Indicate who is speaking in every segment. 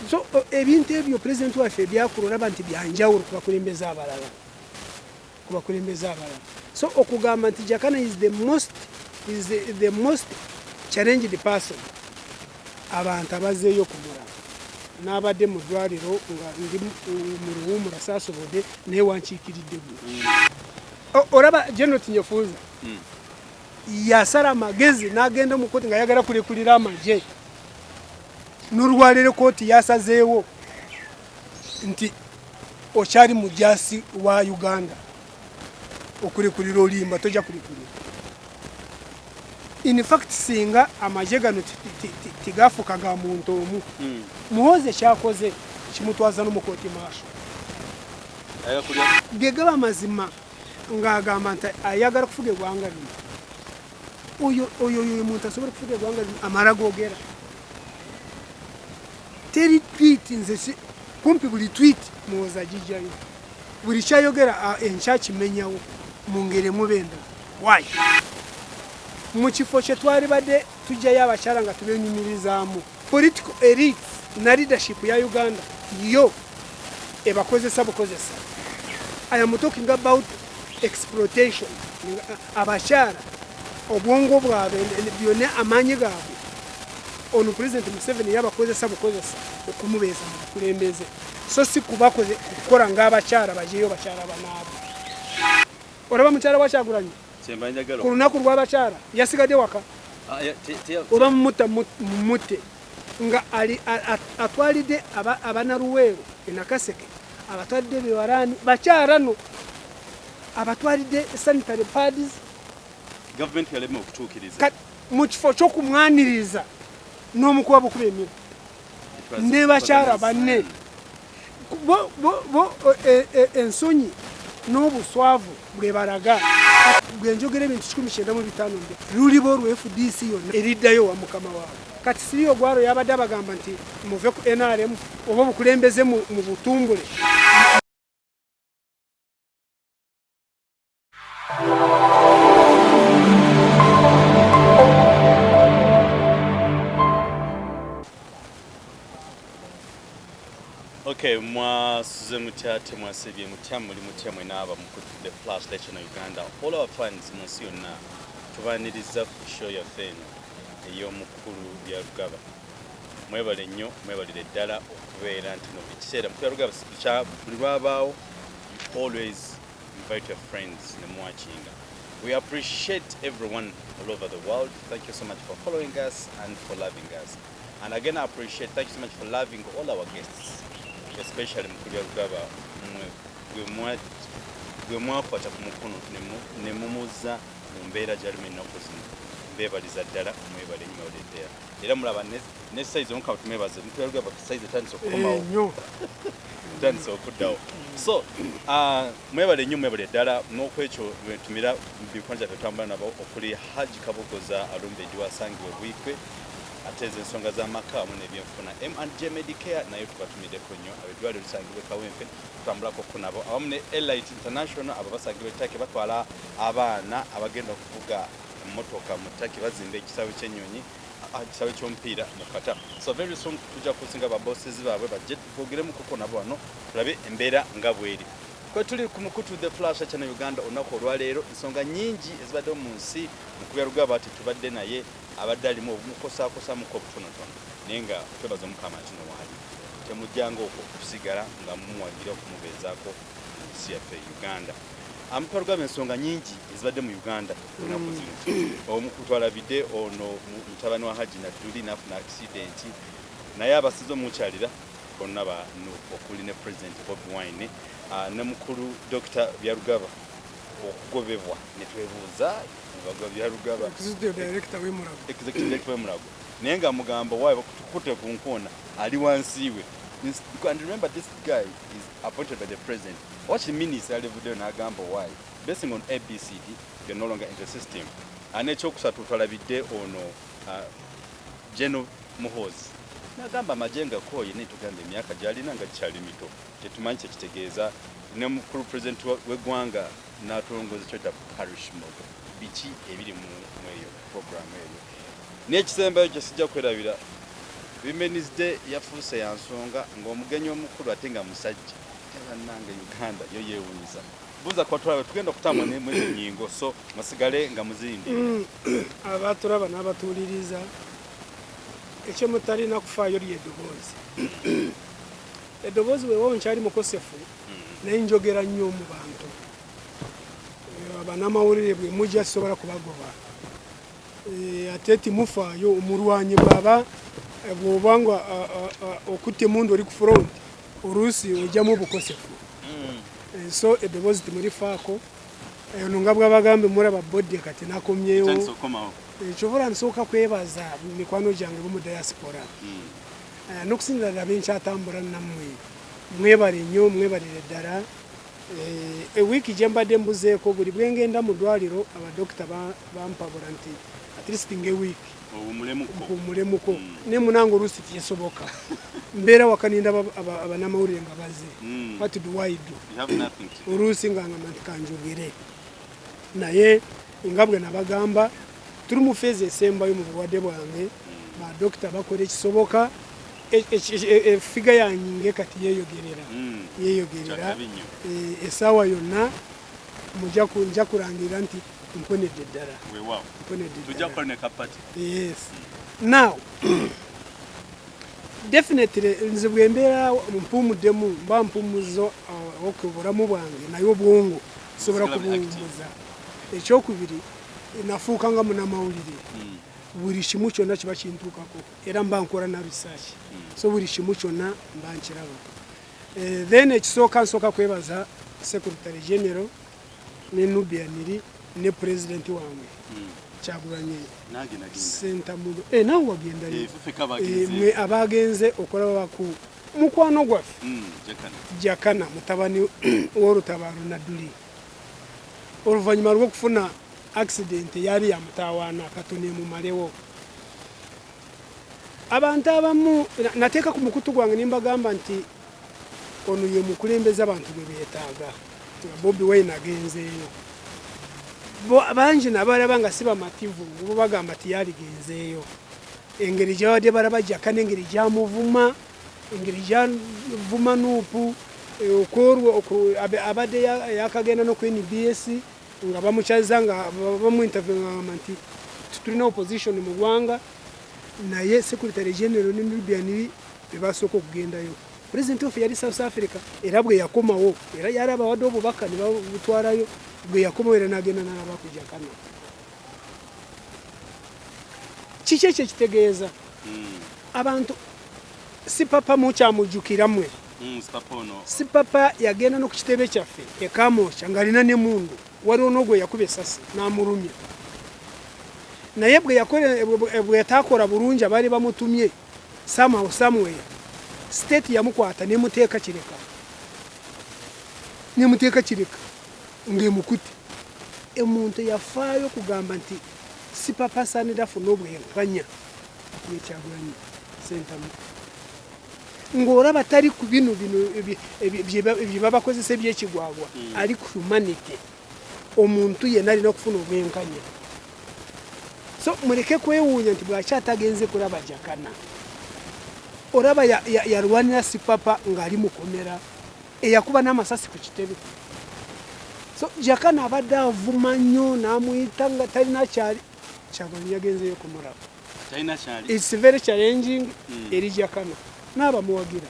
Speaker 1: So ebintu ebyo president waffe byakulora banti byanjawulo kubakulembeza abalala. So okugamba nti Jakana is the most challenged person. Abantu abazeeyo kumura. N'abadde mu ddwaliro nga ndi mu luwummula saasobodde naye wankiikiridde gwe. Olaba General Tinyefuuza yasala amagezi n'agenda mu kkooti nga yagala kulekulira amagye. N'olwaleero kkooti yasazeewo nti okyali mujaasi wa Uganda okulekulira olimba tojja kulekulira. In fact singa amagye gano tigafuka ga muntu omu Muhoozi kyakoze kimutwaza no mu kkooti maaso gegaba amazima ng'agamba nti ayagala kufuga eggwanga lino. Oyo muntu asobola kufuga eggwanga lino amala googera. Teri tweet nze kumpi buli tweet Muhoozi agijjayo. Buli kyayogera enkya kimenyawo mu ngeri mubenda. Why? Mu kifo kye twali badde tujjayo abakyala nga tubenyumirizaamu. Political elite na leadership ya Uganda yo ebakozesa bukozesa. I am talking about exploitation. Abakyala obwongo bwabwe byonna amaanyi gaabwe ono President Museveni yabakozesa bukozesa okumubeeza mu bukulembeze. So si kubakoze kukola ng'abakyala bajeyo bakyala banaabo. Olaba mukyala wa Kyagulanyi ku lunaku lw'abakyala yasigadde waka oba mumutte nga atwalidde abanaluweero enakaseke abatwalidde bewaraani bakyala no abatwalidde sanitary pads
Speaker 2: government yalema okutuukiriza
Speaker 1: mu kifo ky'okumwaniriza n'omukuba bukuba emiro ne bakyala banne ensonyi n'obuswavu bwe balaga bwenjogera ebintu 1995 lulibo olwa FDC yonna eriddayo wa mukama waabwe. Kati siriyo gwaro yabadde abagamba nti muve ku NRM oba bukulembeze mu butumbule.
Speaker 2: Okay, mwasuze mutyate mwasebye mutya muli mutya mwenaba mukutudde flash station Uganda. All our fans munsi yonna tubaniriza ku show yaffe eno ey'omukulu Byarugaba. Mwebale nnyo mwebalire ddala okubeera nti no ekiseera mukulu Byarugaba kya buli lwabaawo you always invite your friends ne mwachinga. We appreciate everyone all over the world. Thank you so much for following us and for loving us. And again I appreciate, thank you so much for loving all our guests. Especially mukulu Byarugaba gwe mwakwata ku mukono ne mumuza mu mbeera gyalimu ennaku zino. Mbebaliza ddala mwebale nnyo oleetera. Era mulaba ne size omukka tumebaze mukulu Byarugaba size etandise okukomawo. Etandise okuddawo. So mwebale nnyo mwebale ddala n'okwekyo tumira bikwanja byetwambala nabo okuli Haji Kabogoza alumbeddwa asangibwa Bwikwe. Ateze ensonga z'amaka mu nebyenfuna M&J Medicare nayo tubatumiddeko nnyo abeddwaliro lusangibwe Kawempe tutambulako kunabo awamu ne Elite International abo basangibwe Ttaki batwala abaana abagenda okuvuga emmotoka mu Ttaki bazimba ekisaawe ky'ennyonyi ekisaawe ky'omupiira mu Kata. So very soon tujja kusinga babosses baabwe bajje twogeremukoko nabo wano tulabe embeera nga bweri. Kwe tuli ku mukutu the flash channel Uganda olunaku olwaleero ensonga nnyingi ezibadde mu nsi mukulu Byarugaba ati tubadde naye abadde alimu obumukosakosamuko obutonotono naye nga twebaza mukama kino waali temujjanga okusigala nga mumuwagira okumubeezaako ensi yaffe Uganda. Mukulu Byarugaba ensonga nnyingi ezibadde mu Uganda olunaku zino omukutwalabidde ono mutabani wa Haji Nadduli n'afuna accident naye abasize omukyalira bonna ba NUP okuli ne President Bobiwine ne mukulu Dr. Byarugaba okugobebwa ne twebuuza Byarugaba
Speaker 1: Executive Director
Speaker 2: w'Emulago naye nga mugamba waayo tukute ku nkoona ali wansiiwe. And remember this guy is appointed by the president. What the minister alivuddeyo n'agamba why basing on ABCD you're no longer in the system. N'ekyokusatu twalabidde ono General Muhoozi n'agamba amajenga koye ne tugamba emyaka gy'alina nga gikyali mito tetumanyi kyekitegeeza ne mukulu president w'eggwanga n'atulongooza kyota parish model biki ebiri mu eyo program eyo n'ekisembayo kye sijja kwerabira Women's Day yafuuse yansonga ng'omugenyi omukulu ate nga musajja nange Uganda yo yeewuunyisa buza kwa tulabe tugenda okutamwa ne mwezi nyingo so masigale nga muzindi
Speaker 1: abaturaba n'abatuuliriza ekyo mutalina kufaayo ly'eddoboozi eddoboozi weewo nkyali mukosefu naye njogera nnyo mu bantu abanamawulire bwe mujja sisobola kubagoba ate timufaayo omulwanyi bw'obanga okutta emundu oli ku front oluusi ojjamu obukosefu so eddoboozi timurifaako eno nga bwabagambe mulaba bodde kati nakomyewo ekyobola nsooka kwebaza mikwano gyange bomu diaspora n'okusinzira ddala benkyatambula nammwe mwebale nnyo mwebalire ddala ewiiki gye mbadde mbuzeeko buli bwe ngenda mu ddwaliro abadokita bampabula nti at least ng'ewiiki omulemuko ne munange oluusi tekisoboka mbeera wakaninda abanamawulire nga baze what do I do oluusi nga ngamba nti kanjogere naye nga bwe nabagamba tuli mu feezi esembayo mu bulwadde bwange badokita bakola ekisoboka efiga yanyinge kati yeeyogerera essaawa yonna nja kulangirira nti mponedde ddala yes now definitely nze bwe mbeera mpumuddemu mba mpumuzo obulamu bwange naye obwongo sobola kubuwummuza ekyokubiri nafuuka nga munamawulire buli kimu kyonna kiba kintuukako era mba nkola na research so buli kimu kyonna mba nkiraba then ekisooka nsooka kwebaza secretary general ne nubianiri ne president wange Kyagulanyi sentamulo nawe wagenda mwe abagenze okulaba ku mukwano gwaffe Jakana mutabani w'olutabaalo Nadduli oluvannyuma lw'okufuna accident yali ya mutawaana katone mumalewo abantu abamu nateeka ku mukutu gwange nimbagamba nti ono ye mukulembeza abantu bwe beetaaga Bobiwine agenzeeyo bangi nabalaba nga si bamativu bo bagamba ti yaligenzeeyo engeri gyawadde balaba Jakana engeri gyamuvuma engeri gyavuma NUP okwolwo abadde yakagenda no ku NBS nga bamukyaza nga bamuinterviewingamba nti tulina opposition mu ggwanga naye secretary general ne Nubian bebasooka okugendayo president of yali South Africa era bwe yakomawo era yali abawadde obubaka ne babutwalayo bwe yakomawo era n'agenda n'alaba ku Jakana kiki ekyo kitegeeza abantu si papa mukyamujjukiramwe si papa yagenda no ku kitebe kyaffe ekamosha ng'alina n'emundu waliwo n'ogwe yakuba essasi n'amulumya naye bwe yataakola bulungi abaali bamutumye somehow somewhere state yamukwata nemuteeka kireka ng'emukuti omuntu yafaayo kugamba nti si papa asaanira afuna obwenkanya Kyagulanyi sentamu ng'olaba tali ku bino bye babakozesa ebyekigwagwa ali ku humanity omuntu yenna alina okufuna obwenkanya so muleke kwewuunya nti bwakyatagenze kulaba Jakana olaba yalwanira si papa ng'ali mukomera eyakuba n'amasasi ku kitebe so Jakana abadde avuma nnyo n'amuyita nga talina kyali Kyagulanyi yagenzeyo kumulaba it's very challenging eri Jakana n'abamuwagira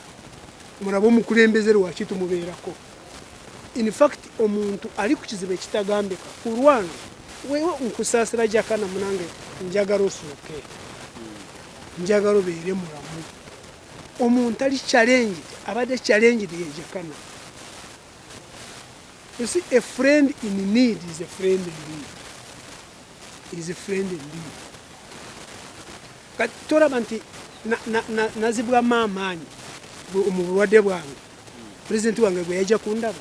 Speaker 1: mulaba omukulembeze lwaki tumubeerako in fact omuntu ali ku kizibu ekitagambika ku lwange wewe nkusaasira Jakana munange njagala osooke njagala obeere mulamu omuntu ali challenge abadde challenge ye Jakana you see a friend in need is a friend indeed kati tolaba nti nazibwamu amaanyi mu bulwadde bwange president wange gwe yajja kundaba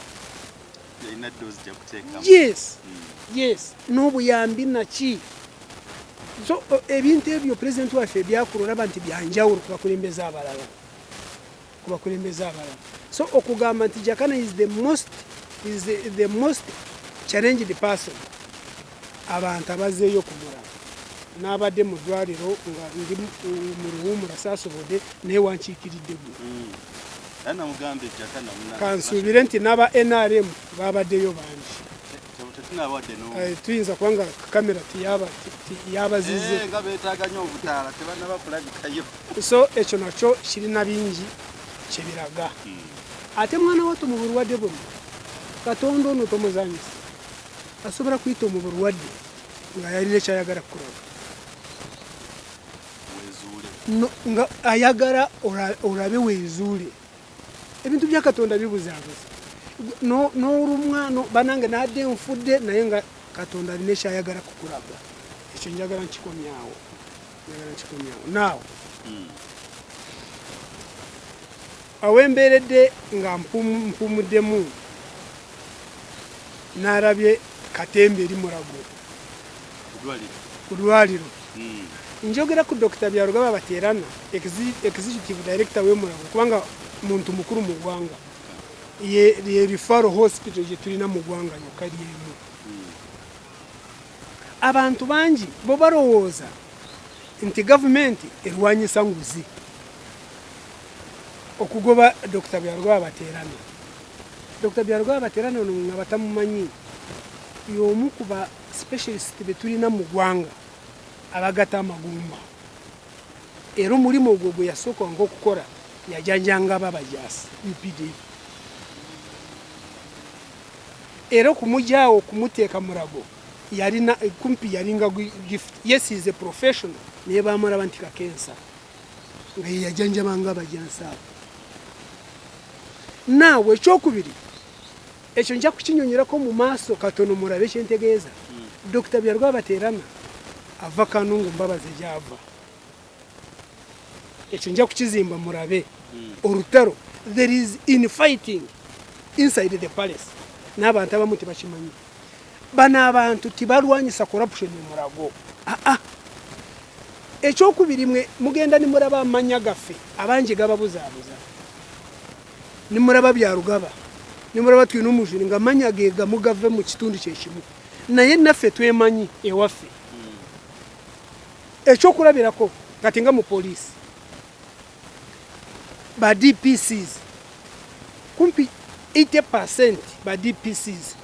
Speaker 1: yes n'obuyambi naki so ebintu ebyo president waffe ebyakula olaba nti byanjawulo ku bakulembeze abalala so okugamba nti Jakana is the most challenged person abantu abazeeyo kumulaba n'abadde mu ddwaliro nga ndi mu luwummula saasobodde naye wankiikiridde gwe kansuubire nti n'aba NRM babaddeyo bangi tuyinza kubanga kamera tiyabazize so ekyo nakyo kirina bingi kyebiraga ate mwana wattu mu bulwadde buno katonda ono tomuzanyisa asobola kuyita mu bulwadde nga yalina ekyayagala kukulaga nga ayagala olabe weezuule ebintu bya katonda bibuzaabuza n'olumwa banange n'adde nfudde naye nga katonda alina ekyayagala kukulaga ekyo njagala nkikomyawo naawe awembeeredde nga mpumuddemu n'alabye katembe eri mulago ku ddwaliro njogera ku Dr. Byarugaba Bateerana executive director w'emulago kubanga muntu mukulu mu ggwanga ye referral hospital gye tulina mu ggwanga yokka lyemu abantu bangi bo balowooza nti gavumenti erwanyisa nguzi okugoba Dr. Byarugaba Bateerana. Dr. Byarugaba Bateerana ono nga batamumanyi y'omu ku ba specialist be tulina mu ggwanga abagata amagumba era omulimu ogwo gwe yasooka ng'okukola yajanjanga babajaasi UPD era okumujjaawo okumuteeka mulago yalina kumpi yalinga gift. Yes, he is a professional naye baamulaba nti kakensa nga ye yajanjabanga abajansi abo. Naawe ekyokubiri ekyo nja kukinyonyerako mu maaso katono mulabe kyentegeeza. Dr. Byarugaba Bateerana ava Kanungu Mbabazi gy'ava. Ekyo nja kukizimba mulabe olutalo. There is infighting inside the palace. N'abantu abamu tebakimanyi. Bano abantu tibalwanyisa corruption mu Mulago. Ekyokubiri mwe mugenda ni mulaba amanya gaffe abangi gababuzaabuza. Ni mulaba Byarugaba. Ni mulaba tulina omujuni nga manya ge gamugave mu kitundu kyekimu. Naye naffe twemanyi ewaffe. Ekyokulabirako kati nga mu poliisi. Ba DPCs kumpi 80% ba DPCs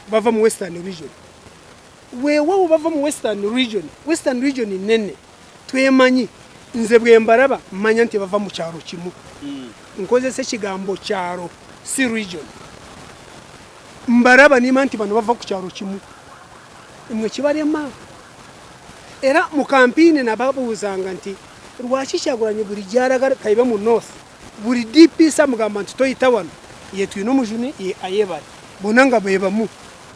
Speaker 1: bava mu Western region. Weewawo bava mu Western region nene twemanyi nze bwe mbalaba mmanya nti bava mu kyalo kimu. Nkozesa ekigambo kyalo si region. Mbalaba nima nti bano bava ku kyalo kimu. Mwe kibalema. Era mu kampiini nababuuzanga nti lwaki Kyagulanyi buli gyalagala kaibe mu north buli DPC amugamba nti toyita wano ye tulina omujuni ye ayebale bonna nga bebamu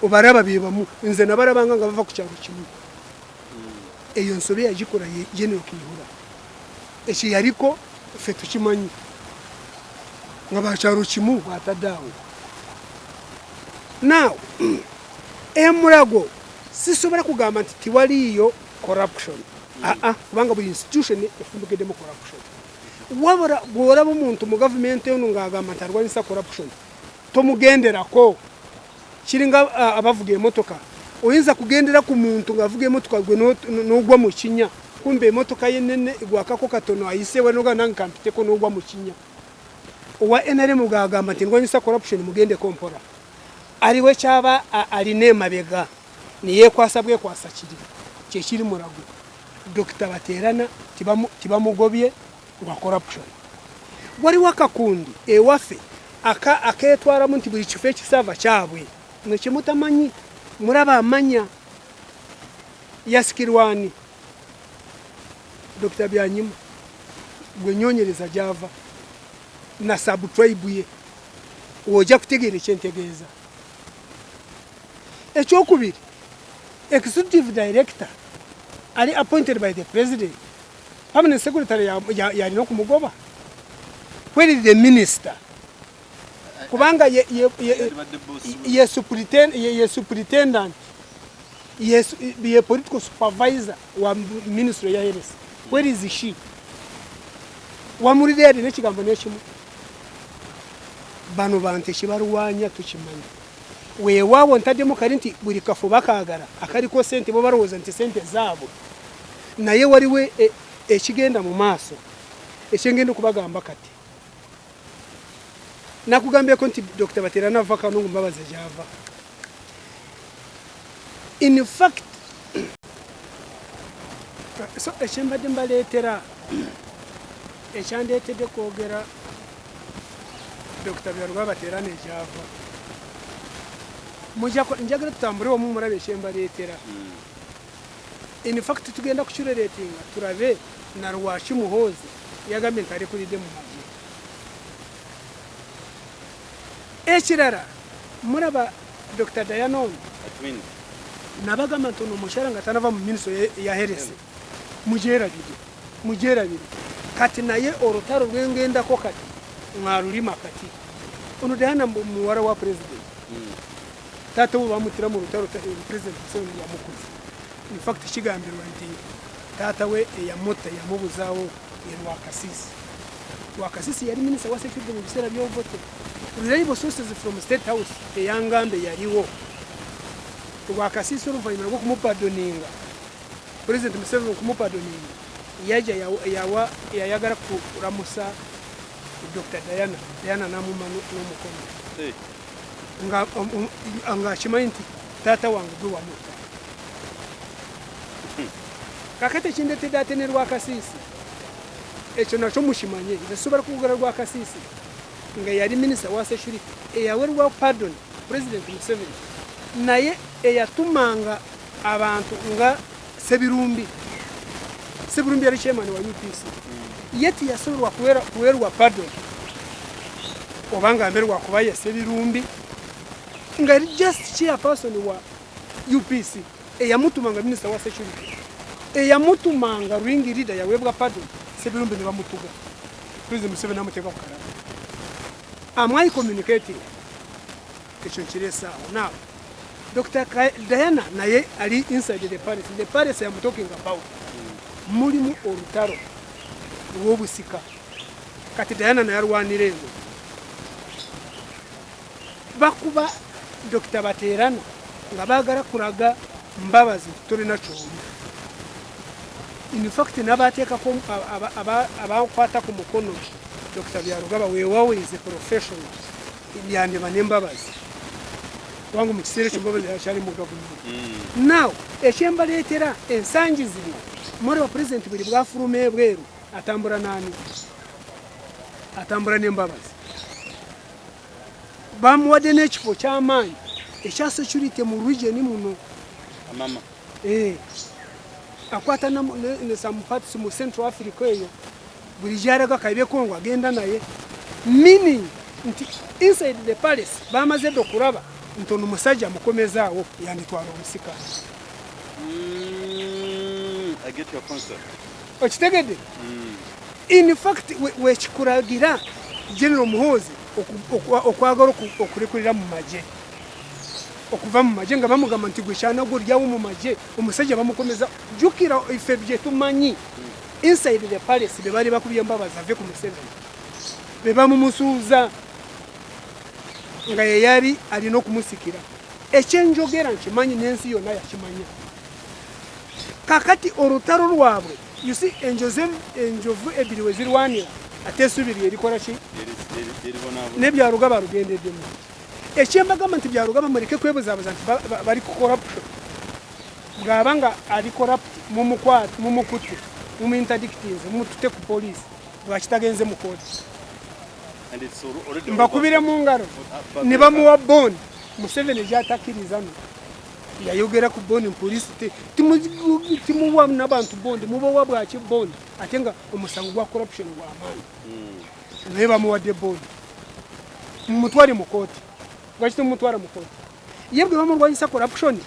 Speaker 1: obalaba bebamu nze nabalabanga nga bava ku kyalo kimu. Eyo nsobe yagikola ye General Kihura ekyo yaliko ffe tukimanyi nga bakyalo kimu bwataddeawo. Now Mulago sisobola kugamba nti tiwaliyo corruption. Kubanga buli institution efumbukiddemu corruption. Wabula bw'olaba omuntu mu gavumenti eno ng'agamba nti alwanyisa corruption tomugenderako. Kiringa abavuga emotoka oyinza kugendera ku muntu ng'avuga emotoka gwe n'ogwa mu kinnya kumbe emotoka ye nene egwakako katono ayiseewo noga nange kampiteko n'ogwa mu kinnya. Owa NRM g'agamba nti ndwanyisa corruption mugendeko mpola. Aliwe kyaba alina emabega neyeekwasa bwekwasa kiri kyekiri Mulago. Dr. Bateerana tibamugobye lwa corruption. Waliwo akakundi ewaffe akeetwalamu nti buli kifo ekisava kyabwe nekimutamanyi mulaba amanya yasikirwani Dr. Byanyima gwe nyonyereza gyava na subtribe ye ojja kutegeera ekyentegeeza. Ekyokubiri executive director ali appointed by the president. Permanent secretary yalina okumugoba. Where is the minister? Kubanga ye superintendent ye political supervisor wa ministry ya health. Where is she? Wamulide yali n'ekigambo n'ekimu. Bano bantu ekibalwanya tukimanyi. Weewaawo ntaddemu kali nti buli kafu bakaagala akaliko sente bo balowooza nti sente zaabwe naye waliwe ekigenda mu maaso ekyengenda okubagamba kati nakugambyeko nti Dr. Baterana ava kano mbabaza gyava. In fact so ekyembadde mbaleetera ekyandeetedde kwogera Dr. Byaruga Baterana egyava njagala tutambule omu mulabe ekyembaleetera. In fact tugenda kukireretinga turabe na Rwashi Muhoozi yagambye nti alekulidde mu magye. Ekirala muraba Dr. Diana nabagamba nti ono omukyala nga tanava mu minisitule ya heresi mujerabire kati naye olutalo lwengendako kati mwalulima kati ono Diana muwala wa president taata we bamutira mu lutalo president Museveni yamukuza. In fact kigambirwa nti taata we eyamutta yamubuzaawo ye Rwakasisi yali minisita wa security mu biseera by'ovote. Reliable sources from State House eyangambe yaliwo Rwakasisi oluvannyuma lw'okumupadoninga President Museveni okumupadoninga yaja yayagala kulamusa Dr. Diana namuma n'omukono nga akimanyi nti taata wange gwe wamutta. Kakati ekindeetedde ate ne Rwakasisi ekyo nakyo mukimanye nesobola kugala Rwakasisi nga yali minisita wa security eyawerwa pardon President Museveni naye eyatumanga abantu nga Sebirumbi yali chairman wa UPC yeti yasobolwa kuwerwa pardon obanga amerwa kuba ya Sebirumbi nga just chairperson wa UPC eyamutumanga minisita wa security eyamutumanga ring leader yawebwa pardon Sebirumbi ne bamutuga President Museveni amuteka ku kalaba. Am I communicating? Ekyo kireesaawo. Now, Dr. Diana naye ali inside the palace. The palace I'm talking about. Mulimu olutalo lw'obusika. Kati Diana naye alwanira eno. Bakuba Dr. Baterana nga baagala kulaga mbabazi tulina kyoli. In fact n'abateekako abakwata ku mukono Dr. Byarugaba weewawe is a professional yandiba n'embabazi wangu mu kiseera ky'embabazi yakyali mu gavumenti. Now ekyembaleetera ensangi ziri mwari wa president buli bwafuluma ebweru atambula n'ani atambula n'embabazi bamuwadde n'ekifo ky'amaanyi ekya security mu region muno
Speaker 2: mama
Speaker 1: akwata ne some parts mu Central Africa eyo buli jaraga kaibe Kongo agenda naye meaning nti inside the palace bamaze dokuraba ntono musajja mukomezaawo yanditwala omusika.
Speaker 2: I get your concept.
Speaker 1: Okitegedde? In fact we chikuragira General Muhoozi okwagala okulekulira mu maje okuva mu maje nga bamugamba nti gwe kyana gulyawo mu maje omusajja bamukomeza jukira ife bye tumanyi inside the palace be bali bakubye mbabazi ave ku Museveni be bamumusuuza nga yeyali alina okumusikira ekyenjogera nkimanyi n'ensi yonna yakimanya. Kakati olutalo lwabwe you see enjovu ebiri we zirwanira ate esubiri erikola ki ne Byarugaba lugendeddemu. Ekyembagamba nti Byarugaba muleke kwebuzaabuza nti bali ku corruption bw'abanga ali corrupt mumukutte muminterdictings mutute ku police lwakitagenze mu kooti mbakubire mu ngalo ne bamuwa bond. Museveni gyatakkiriza no yayogera ku bond police timuwa n'abantu bond mubawa bwaki bond ate nga omusango gwa corruption gw'amaanyi naye bamuwadde bond mumutwale mu kooti. Lwaki tumutwala mu kooti? Ye bwe bamulwanyisa corruption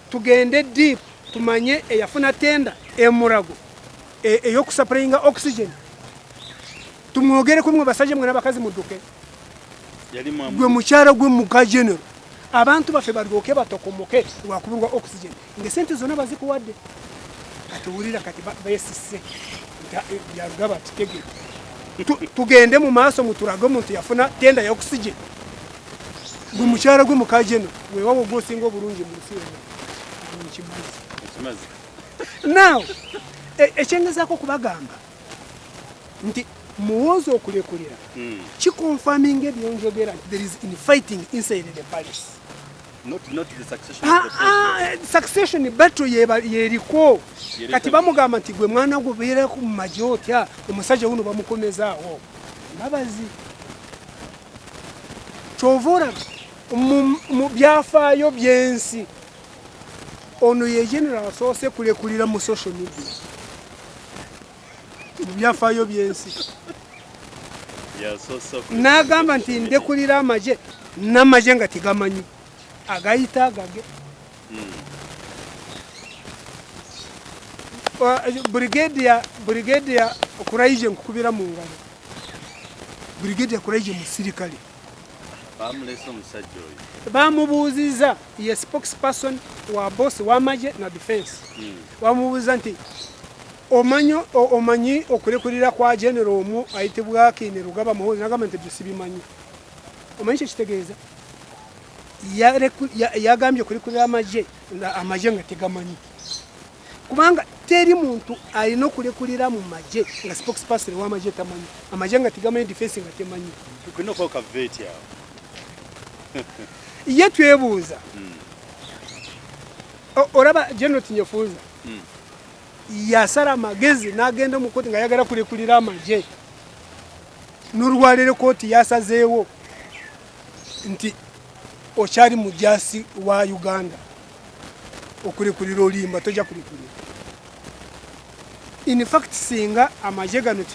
Speaker 1: tugende deep tumanye eyafuna tenda emurago eyokusuplyinga oxygen tumwogere ku mwe basajja mwe n'abakazi mudduke gwe mukyala gwe muka general abantu baffe balyoke batokomoke lwakubulwa oxygen ng'esente zonna bazikuwadde kati wulira kati beesise Byarugaba tutege tugende mu maaso mutulage omuntu yafuna tenda ya oxygen gwe mukyala gwe muka general weewawo gwosinga obulungi mu nsi yonna. Now ekyengezaako kubagamba nti Muhoozi okulekulira kiconfirming ebyonjogera there is infighting inside the palace.
Speaker 2: Not the succession of the president.
Speaker 1: Succession battle yeriko kati bamugamba nti gwe mwana gwo beera ku maji otya omusajja wuno bamukomezaawo mbabazi kyovora mu byafaayo byensi ono ye general asoose kulekulira mu social media mu byafaayo byensi n'agamba nti ndekulira amaje n'amaje nga tigamanyi agayita agage brigadier okuraije nkukubira mu ngalo brigadier okuraije mu sirikale
Speaker 2: bamulesa omusajja oyo
Speaker 1: bamubuuziza ye spokesperson wa boss w'amaje na defense bamubuuza nti omanyi okulekulira kwa general omu ayitibwa Kine Rugaba Muhoozi n'agamba nti tusibimanyi omanyi kye kitegeeza yagambye kulekulira amaje nga tegamanyi kubanga teri muntu alina okulekulira mu maje nga spokesperson w'amaje tamanyi amaje nga tegamanyi defense nga temanyi
Speaker 2: tulina okwoka veti awo
Speaker 1: ye twebuuza olaba general Tinyefuuza yasala amagezi n'agenda mu kooti nga yagala kulekulira amaje n'olwaleero kooti yasazeewo nti okyali mujasi wa Uganda okulekulira olimba tojja kulekulira. In fact singa amaje gano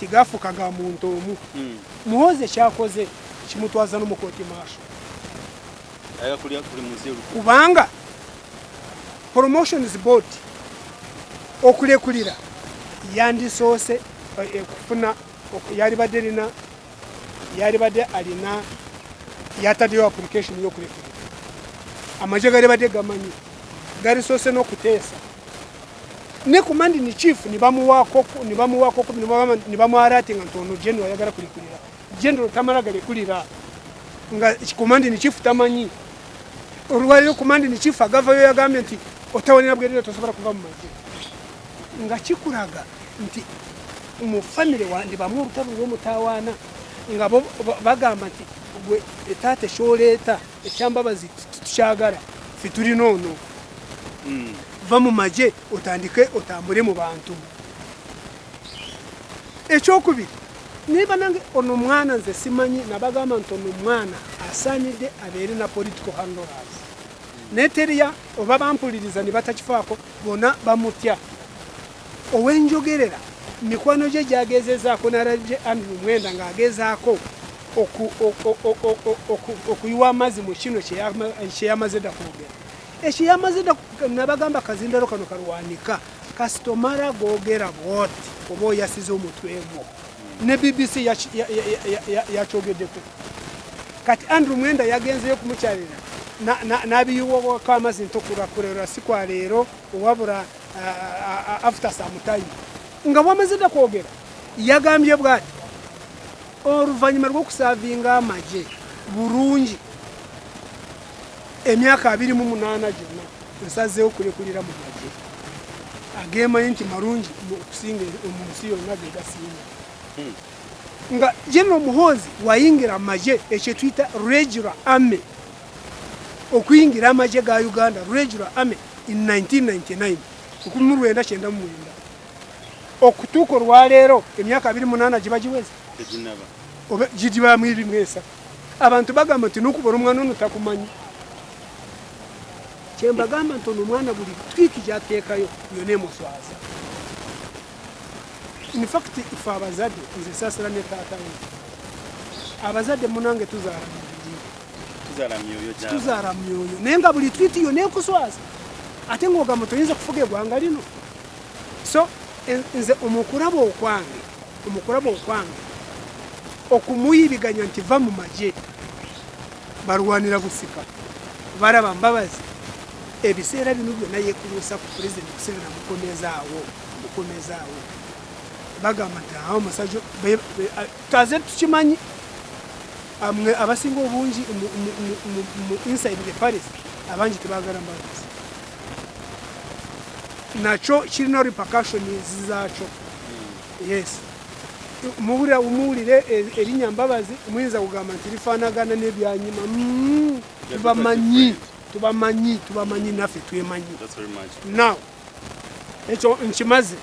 Speaker 1: tigafuka ga muntu omu Muhoozi kyakoze kimutwaza no mu kooti maasho kubanga promotions board okulekulira yandisoose kufuna yali badde alina yataddeyo application y'okulekulira amaje gali badde gamanyi galisoose n'okuteesa ne command ni chief ni bamuwaako ni bamuaratinga nti ono general ayagala kulekulira general tamala galekulira nga command ni chief tamanyi olwaliro command ni chief agavayo yagambye nti otawalira bwerere tosobola kuva mu maje nga kikulaga nti mu family wandi bamu olutalo lw'omutawaana nga bagamba nti gwe etaate kyoleeta ekyambabazi tukyagala ffe tulina ono va mu maje otandike otambule mu bantu. Ekyokubiri niba nange ono mwana nze simanyi nabagamba nti ono mwana asaanidde abeere na political handlers neteriya oba bampuliriza ne batakifaako bona bamutya owenjogerera mikwano gye gyagezezaako nalabye Andrew Mwenda ng'agezaako okuyiwa amazzi mu kino kyeyamaze dda kwogera ekiyamaze dda nabagamba kazindalo kano kalwanika kasitomala googera bwoti oba oyasize omutwegwo ne BBC yakyogeddeko kati Andrew Mwenda yagenzeyo kumukyalira n'abiyiwako amazzi ntokulakulera si kwa leero owabula after some time nga bwamaze dda kwogera yagambye bwati oluvannyuma lw'okusaavinga amaje bulungi emyaka 28 gyonna nsazeewo kulekulira mu maje agemanyi nti malungi okusinga omunsi yonna ge gasinga nga General Muhoozi wayingira amaje ekyo tuyita regular army okuyingira amaje ga Uganda regular army in 1999 1999 okutuuka olwaleero emyaka 28 gye bagiweza oba gidiba mwiri mwesa abantu bagamba nti n'okuba omwana ono takumanyi kyembagamba nti ono omwana buli twiki gyateekayo yonna emuswaza. In fact ife abazadde nze saasira ne taata we abazadde munange tuzaala myoyo naye nga buli twiti yonna ekuswaza ate ng'ogamba toyinza kufuga eggwanga lino. So nze omukulaba okwange okumuyiriganya nti va mu maje balwanira busika baraba mbabazi ebiseera bino byonna yeekuluusa ku pulezidenti Museveni mukomezaawo bagamba nti awo omusajja taze tukimanyi abasinga obungi mu inside the palace abangi tebagala mbabazi nacho kirina repercussions zaacho. Yes. Muhura umulire erinya Mbabazi muyinza kugamba nti lifaanagana n'ebyanyima. Tubamanyi naffe twemanyi.
Speaker 2: That's very much.
Speaker 1: Now, ekyo nkimaze.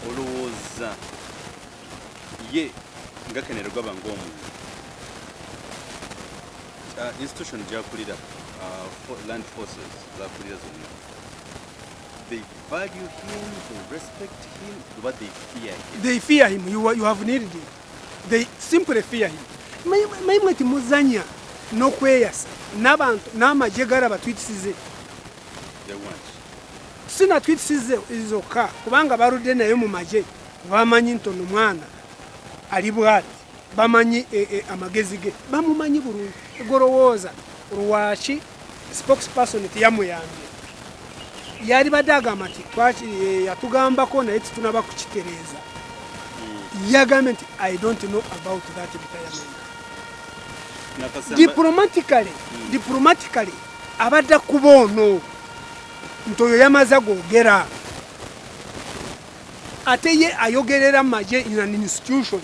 Speaker 2: Olowooza ye nga Kenerugaba ng'omuntu institution gy'akulira land forces z'akulira zonna, they value him, they respect him, but they fear him.
Speaker 1: They fear him. You have needed him. They simply fear him. Mayimwe timuzanya n'okweyasa n'abantu n'amagye garaba twitisize.
Speaker 2: They want.
Speaker 1: Sina twitisize izoka kubanga barudde nayo mu magye bamanyi ntono mwana ali bwati bamanyi amagezi ge bamumanyi bulungi egorowooza Ruwashi spokesperson tiyamuyambye yali badagamba nti yatugambako naye titunaba kukitereeza yagambye nti I don't know about that retirement. Diplomatically abadda kuboono ntoyo yamaza googera ate ye ayogerera magye in an institution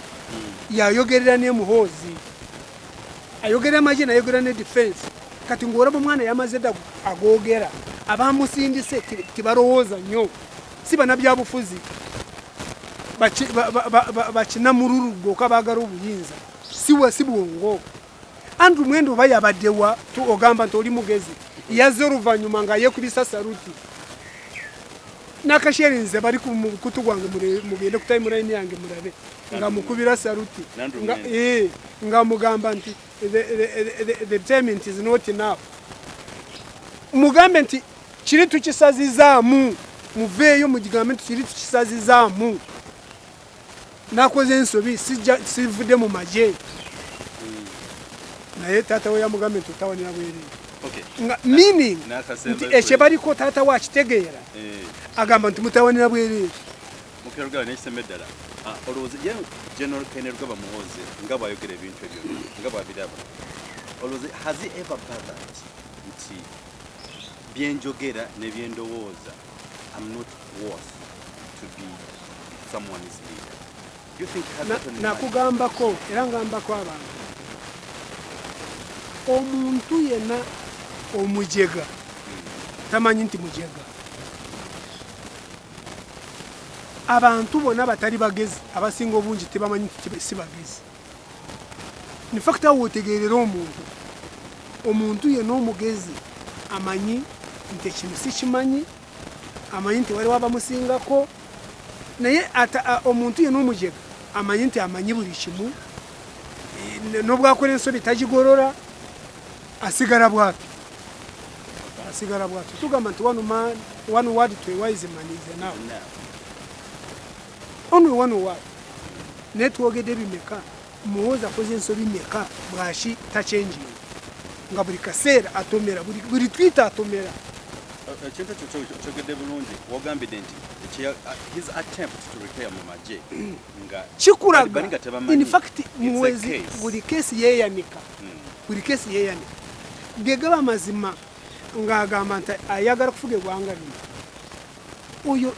Speaker 1: yayogerera ne Muhoozi ayogerera magye nayogerera ne defense kati ngoraba mwana yamaze da agogera abamusindise tibarowooza nnyo si bana byabufuzi bakina mururu goka bagara obuyinza siwe sibwongo Andrew Mwendo bayabaddewa tu ogamba nti oli mugezi yazze oluvanyuma nga yekubisa saluti nakasherinze bari kutu gwange mugende ku timeline yange murabe nga mukubira saluti nga mugamba nti the payment is not enough mugambe nti kiri tukisazizaamu muveeyo mugigambe nti kiri tukisazizaamu nakoze ensobi sivudde mu magye naye taata we yamugambe nti otawanira bwerere. Meaning ekye baliko taata we akitegeera agamba nti mutawanira bwerere.
Speaker 2: Mukerugaba n'ekiseme eddala olowooza ye General Kenerugaba Muhoozi nga bw'ayogera ebintu ebyo nga bw'abiraba olowooza has he ever bothered nti byenjogera ne byendowooza I'm not worth to be someone's leader? Do you think he has that on his mind?
Speaker 1: Nakugambako era ngambako abantu omuntu yena omujega tamanyi nti mujega abantu bonna batali bagezi abasinga obungi tebamanyi nti si bagezi. In fact awotegerera omuntu yena omugezi amanyi nti ekintu si kimanyi amanyi nti waliwo abamusingako naye omuntu yena omujega amanyi nti amanyi buli kimu n'obwakola ensobi tagigorora asigara bwatu tugamba nti one word to a wise man is enough. Only one word naye twogedde bimeka Muhoozi akoze ensobi meka bwashi tachenji nga buli kaseera atomera buli twita atomera.
Speaker 2: Ekintu kyogedde bulungi wagambidde nti his attempt to retire mu magye nga
Speaker 1: kikulaga in fact Muhoozi buli kesi yeeyanika byegaba mazima ng'agamba nti ayagala kufuga eggwanga lino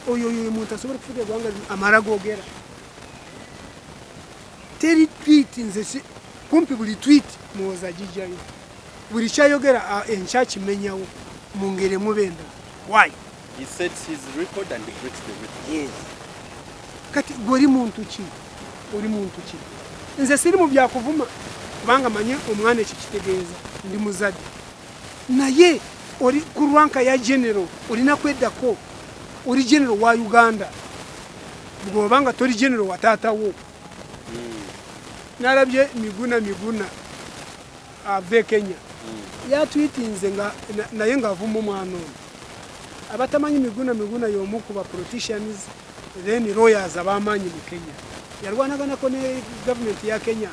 Speaker 1: oyo muntu asobola kufuga eggwanga lino amala googera teri tweet nze kumpi buli tweet Muhoozi agijjayo buli kyayogera enkya kimenyawo mu ngeri emubenda. Why?
Speaker 2: He sets his record and he breaks the record.
Speaker 1: Yes. Kati gwe oli muntu ki nze siri mu byakuvuma kubanga manye omwana ekikitegeeza ndi muzadde naye oli ku ranka ya general olina kweddako oli general wa Uganda bw'obanga toli general wa taatawo. Nalabye miguna ave Kenya yatwitinze nga naye ng'avuma omwana ono abatamanyi miguna y'omu ku ba politicians then lawyers ab'amaanyi mu Kenya yalwanaganako ne government ya Kenya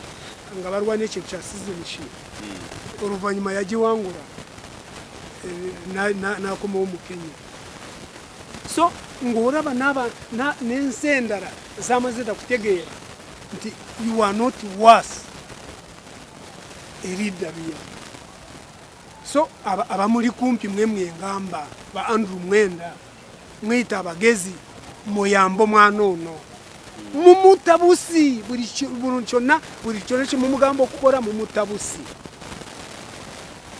Speaker 1: nga balwana ekintu kya citizenship oluvannyuma yagiwangula n'akomawo mu Kenya. So ng'olaba n'ensi endala zamaze dda kutegeera nti you are not worse a leader here. so abamuli kumpi mwe ngamba ba Andrew Mwenda mwita abagezi muyambo mwana ono mumutabusi buri cyonna kimumugambo okukora mumutabusi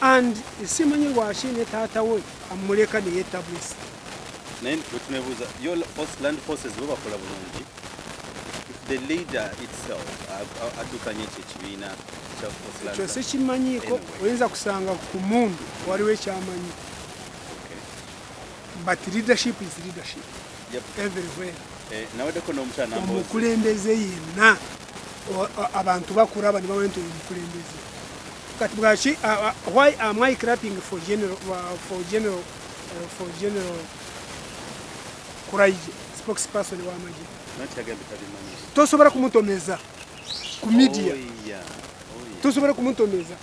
Speaker 1: and simanyi lwashine tata we amuleka ne yetabusi
Speaker 2: nine tunebuza yo land forces bo bakola bulungi the leader itself adukanye ekibina kya force
Speaker 1: chose kimanyiko oyinza kusanga ku mundu waliwo ekyamanyi but leadership is leadership everywhere
Speaker 2: nawadeko n'omukyala
Speaker 1: omukulembeze yenna abantu bakuraba ne bawento omukulembeze kati bwachi why am I clapping for general Kuraije spokesperson wa maji tosobora kumutomeza ku media tosobora kumutomeza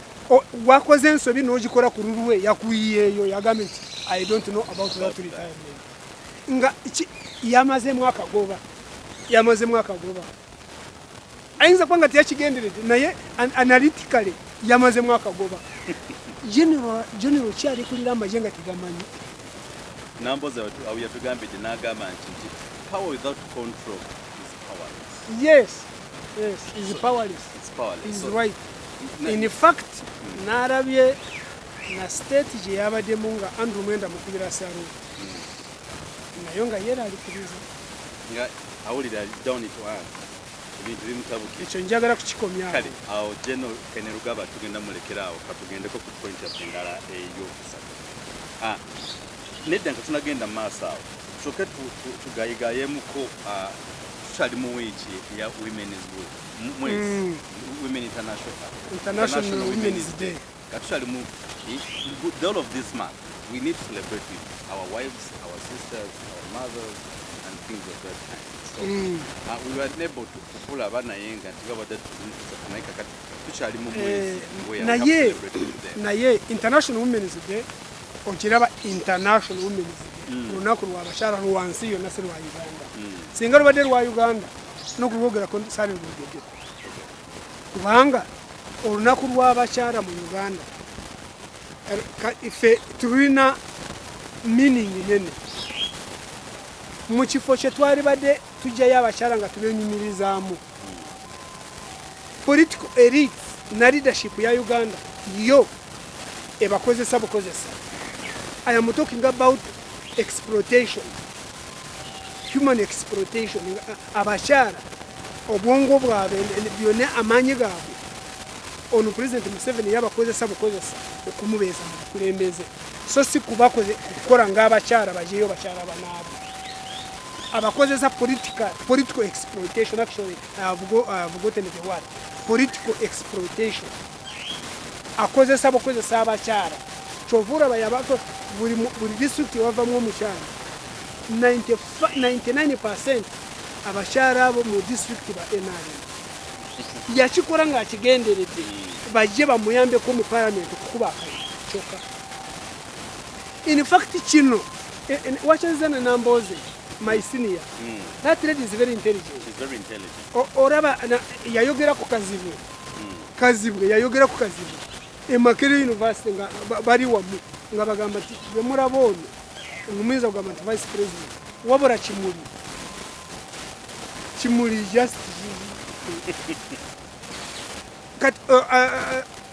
Speaker 1: wakoze ensobi n'ogikora ku ruruwe yakuyiyeyo yagambe I don't know about that retirement nga yamaze mwaka goba ayinza kwanga tiyakigenderede naye analytically yamaze mwaka goba general kyali kulira amajenga tigamanyi
Speaker 2: namboza au yatugambide nagamba nti power without control is powerless.
Speaker 1: Yes is powerless.
Speaker 2: It's powerless.
Speaker 1: Is so, right in fact narabye na state je yabademu nga Andrew Mwenda mukubira saro nayo nga yera alikubiza
Speaker 2: nga awulira down it one ibintu bimutabuke
Speaker 1: ekyo njagala kukikomya
Speaker 2: kale awo general Kenerugaba tugenda mulekerawo katugendeko ku point ya endala eyo kusatu nedda nga tunagenda maaso awo soke tugayigayemuko tukyali mu weeki ya women's mwezi women international women's day katukyali mu the whole of this month we need to celebrate with our wives, our sisters, our mothers and things of that kind. So we were able to pull abana yenga tigabadde tunaika kati tukyali mu mwezi
Speaker 1: naye international women's day okiraba international women's day lunaku lwabashara lwansi yonna se lwa Uganda singa lubadde lwa Uganda n'okulwogera ko sali lwogedde kubanga olunaku lw'abakyala mu Uganda ife tulina meaning nene mu kifo kye twali badde tujjayo abakyala nga tubenyumirizaamu political elite na leadership ya Uganda yo ebakozesa bukozesa. I am talking about exploitation, human exploitation. Abashara obwongo bwabe byone amanyi gaabwe ono president Museveni yabakozesa bukozesa okumubeza mu kulembeze so si kubakoze kukora ng'abakyala bajeyo bakyala banabo abakozesa political exploitation. Actually I've forgotten the word. Political exploitation akozesa bukozesa abakyala chovura bayabako buli district wavamu omukyala 99% abakyala abo mu district ba NRM yakikola nga akigenderedde bajje bamuyambeko mu parliament kukuba choka. In fact kino wachazana namboze my senior that lady is very intelligent.
Speaker 2: She's very intelligent.
Speaker 1: Oraba yayogera ku kazibwe yayogera ku kazibwe Makerere University nga bari wamu nga bagamba ati bemurabone ngumwiza kugamba ati vice president wabura kimuli just kat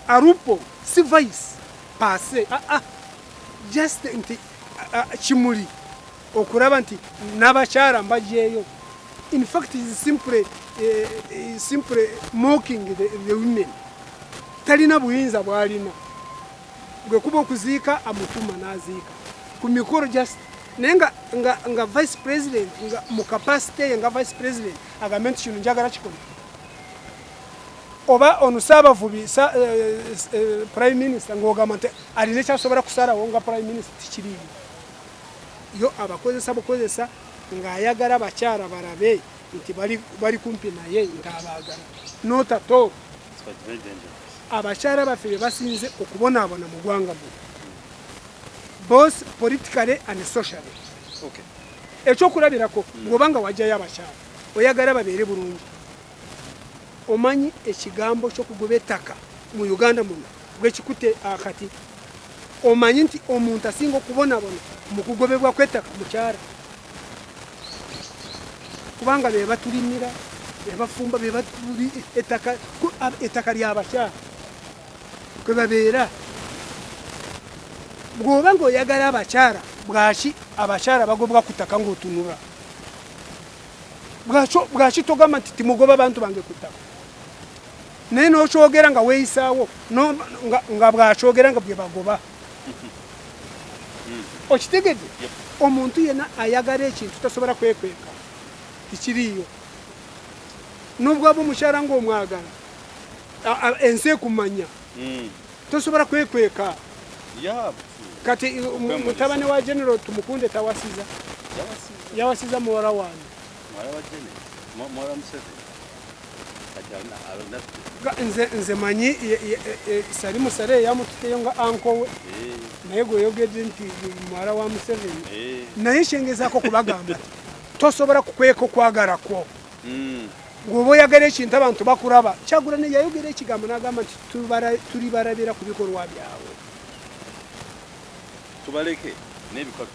Speaker 1: arupo si vice passe just nti kimuli okuraba nti nabakyara mbajeyo. In fact is simply mocking the women. Talina buyinza bwalina gwe kuba okuziika amutuma n'aziika ku mikoro just nenga nga vice president nga mu capacity nga vice president agambe nti kino njagala kikola oba onusabavubi prime minister ng'ogamba nti alina ekyasobola kusalawo nga prime minister tikiriyo yo abakozesa bukozesa ng'ayagala abakyala balabe nti bali kumpi naye ng'abaagala not at all. Abakyala baffe basinze okubonaabona mu ggwanga mu both politically and socially.
Speaker 2: Okay.
Speaker 1: Ekyokulabirako ng'obanga wajjayo abakyala oyagala babeere bulungi omanyi ekigambo ky'okugoba ettaka mu Uganda muno gwekikute akati omanyi nti omuntu asinga okubonabona mu kugobebwa kw'ettaka mukyala kubanga be batulimira be bafumba be batuli ettaka ly'abakyala kwe babeera bw'oba ng'oyagala abakyala bwaki abakyala bagobwa ku ttaka ng'otunula bwaki togamba nti timugoba abantu bange ku ttaka naye n'okyogera nga weeyisaawo nga bwakyogera nga bye bagoba okitegedde omuntu yenna ayagala ekintu tasobola kwekweka tikiriiyo nubwo aba omukyala ng'omwagala ensi ekumanya tosobola kwekweka kati mutabani wa genero tumukunde tawasiza yawasiza muwala wange nze manyi sali musale yamututeyo nga ankowe naye gweyogedde nti muwala wa Museveni naye kyengezaako kubagamba tosobola kukweka okwagala kwo ng'oba oyagala ekintu abantu bakulaba Kyagulanyi yayogera ekigambo n'agamba nti tulibarabira ku bikolwa byabwe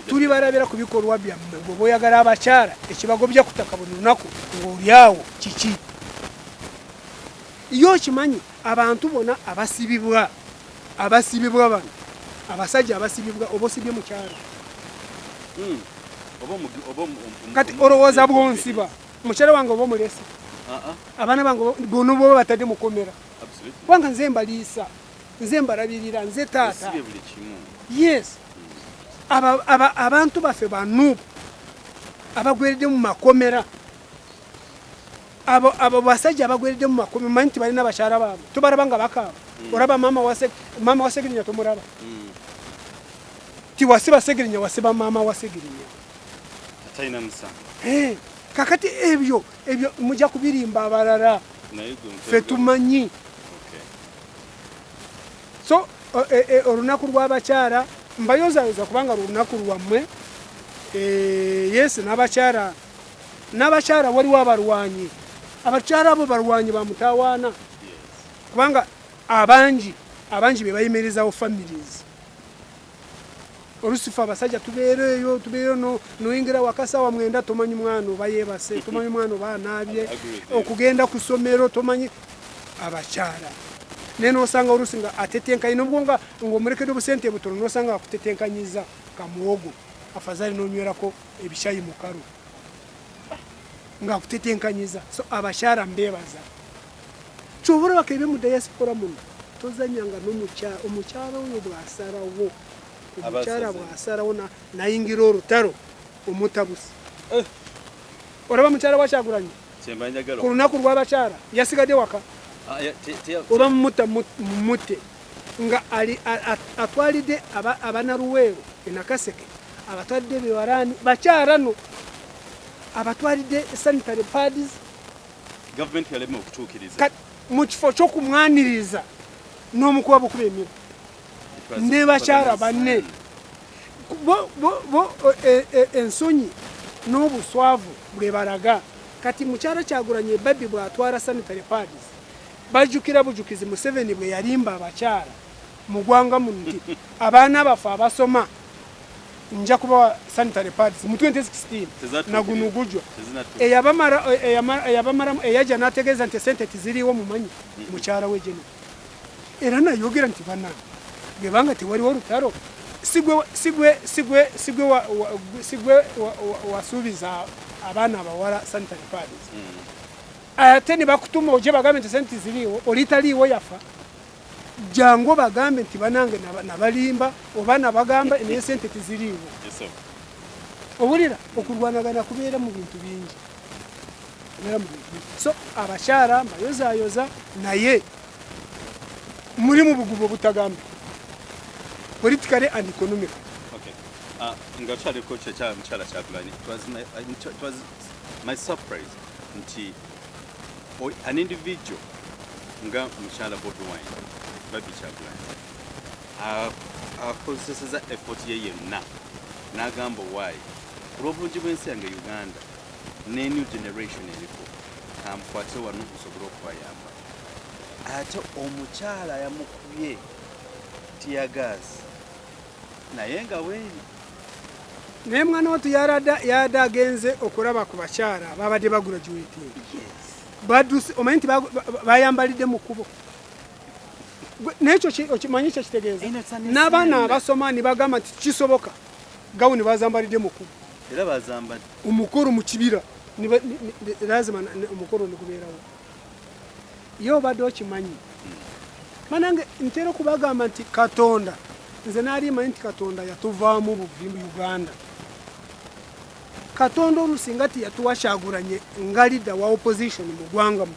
Speaker 1: tulibarabira ku bikolwa byammwe ng'oba oyagala abakyala ekibagobya ku ttaka buli lunaku ng'olyawo kiki iyo okimanyi abantu bona abasibibwa bano abasajja abasibibwa oba osibye mukyala kati olowooza bwonsiba mukyala wange oba omulesi abaana bange bono boba batadde mukomera kubanga nze mbaliisa nze mbalabirira nze taata yes abantu baffe ba NUP abagweredde mu makomera abo basajja abagweredde mu makomera manyi nti balina abakyala baabwe tobalaba nga bakaaba olaba maama wa Segirinya tomulaba ti wasiba Segirinya wasiba maama wa Segirinya kakati ebyo mujja kubirimba abalala ffe tumanyi so olunaku lw'abakyala mbayozaayoza kubanga lunaku lwammwe yes n'abakyala waliwo abalwanyi abakyala abo balwanyi ba mutawaana kubanga abangi be bayimirizawo families olusifu abasajja tubeereyo noyingira wakasawa mwenda tomanyi mwana oba yeebase tomanyi mwana oba anaabye okugenda ku ssomero tomanyi abakyala naye nosanga olusi nga atetenkanye nobwo ng'omulekedde obusente butono nosanga akutetenkanyiza kamuwogo afazaali n'onywerako ebikyayi mu kalu ng'akutetenkanyiza so abakyala mbeebaza kyoba olabaka ebyo mu diaspora muno tozanyanga omukyala oyo bw'asalawo omukyala bw'asalawo nayingira olutalo omutabusi olaba mukyala wa Kyagulanyi ku lunaku lw'abakyala yasigadde waka oba mumutte nga atwalidde abanaluweero enakaseke abatwalidde bewalani bakyala no abatwalidde sanitary pads mu kifo ky'okumwaniriza n'omukuba bukuba emiro ne bakyala banne ensonyi n'obuswavu bwe balaga kati mukyala Kyagulanyi ebabbi bw'atwala sanitary pads bajjukira bujukizi Museveni bwe yalimba abakyala mu ggwanga muno nti abaana baffe abasoma nja kubawa sanitary pads mu 2016 nagunugujwa eyabamalamu eyajja n'ategeeza nti esente tiziriiwo mumanyi mukyala we Jeno era nayogera nti bannange bwebanga tewaliwo olutalo sigwe wasuubiza abaana abawala sanitary pads ate ne bakutuma ojje bagambe nti sente ziriiwo olitaliiwo yafa jangu bagambe nti banange nabalimba oba nabagamba naye sente tiziriiwo Wulira okulwanagana kubeera mu bintu bingi so abakyala mbayozaayoza naye muri mu bugubo butagambe politically and economically.
Speaker 2: Ngakyaleko kyekyala mukyala Kyagulanyi, it was my surprise nti an individual nga mukyala Bobiwine Baby Kyagulanyi akozeseza effort ye yonna n'agamba waayi olw'obulungi bw'ensi yange Uganda ne new generation eriko kamkwate wano okusobola okubayamba ate omukyala yamukubye tear gas naye nga we
Speaker 1: naye mwana otu yada agenze okulaba ku bakyala babadde bagraduating badusi omanyi nti bayambalidde mu kkubo nekyo okimanyi kyo kitegeeza n'abaana abasoma ne bagamba nti kisoboka gawuni bazambalidde mu kkubo
Speaker 2: era bazambadde
Speaker 1: omukoro mu kibira lazima omukoro ne gubeerawo ye obadde okimanyi manange ntera okubagamba nti katonda nze naali manyi nti katonda yatuvaamu buvi mu Uganda katonda olusinga ti yatuwa Kyagulanyi nga leader wa opposition mu ggwanga mu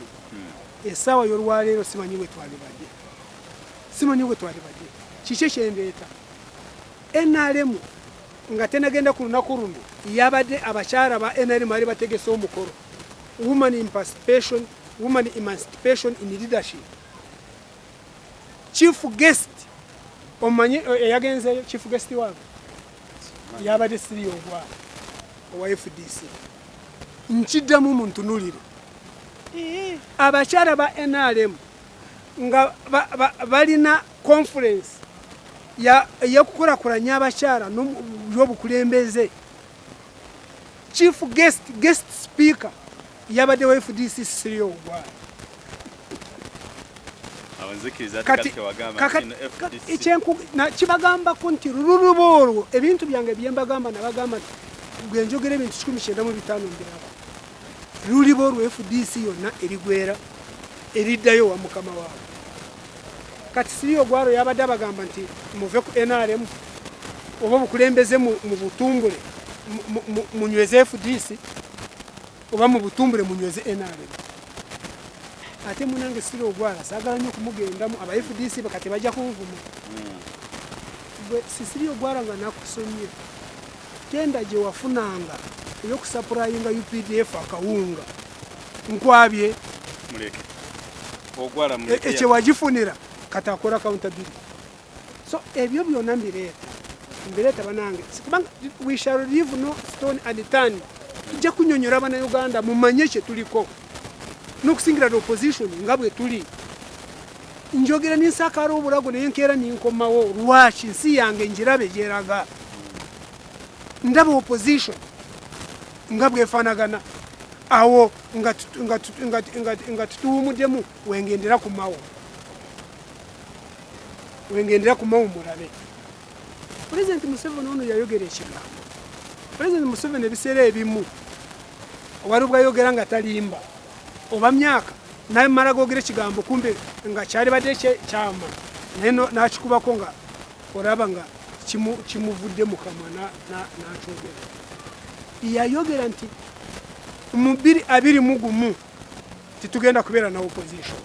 Speaker 1: essaawa y'olwaleero simanyi bwe twalibadde kiki ekyendeeta NRM nga tenagenda ku lunaku luno yabadde abakyala ba NRM ali bategese omukolo woman emancipation in leadership chief guest omanyi yagenzeyo chief guest wabo yabadde siri ogwa owa FDC nkiddamu mu ntunulire abakyala ba NRM nga balina conference yakukulakulanya abakyala n'obukulembeze chief guest speaker yabadde wa FDC siri ogwa kibagambako nti luluba olwo ebintu byange byembagamba nabagamba nti gwenjogera ebintu 19 mbirako luliba olwo FDC yonna erigwera eriddayo wa mukama waabwe kati siri ogwaro yabadde abagamba nti muve ku NRM oba obukulembeze mu butumbule munyweze FDC oba mu butumbule munyweze NRM ate munange siri ogwara saagala nnyo okumugendamu aba FDC bakati bajja kunvuma siri ogwara nga nakusomye tenda gye wafunanga eyokusapurayinga UPDF akawunga nkwabye
Speaker 2: muleke ogwara
Speaker 1: ekye wagifunira kati akola accountability so ebyo byonna mbireeta banange kubanga we shall leave no stone unturned tujja kunyonyola bana Uganda mumanye kye tuliko n'okusingira opposition nga bwe tuli njogera ninsakara obulago naye nkeera ninkomawo lwaki nsi yange njirabe gyeraga ndaba opposition nga bwefaanagana awo nga tutuwumuddemu wengendera kumawo mulabe President Museveni ono yayogera ekigambo President Museveni ebiseera ebimu wali bwayogera nga talimba oba myaka naye mara gogera ekigambo kumbe nga kyali badde kyama naye nakikubako nga olaba nga kimuvudde mu kamwa nakyogera yayogera nti mu 2021 titugenda kubeera na opposition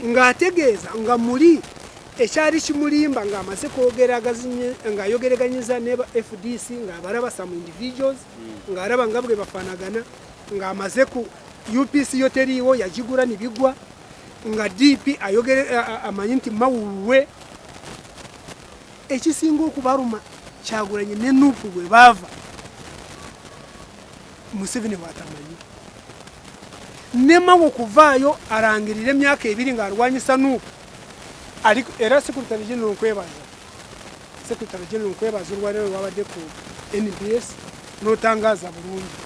Speaker 1: ng'ategeeza nga muli ekyali kimulimba ng'amaze ng'ayogereganyiza ne FDC ng'abalaba some individuals ng'alaba nga bwe bafaanagana ng'amaze ku UPC yo teriiwo yagigula nibigwa nga DP amanyi nti mawulwe ekisinga okubaluma Kyagulanyi ne NUP bwe baava Museveni bwatamanyi nemawo okuvaayo arangirire emyaka 2 ng'alwanyisa NUP era Secretary General nkwebaza olwaleero lwabadde ku NBS n'otangaaza bulungi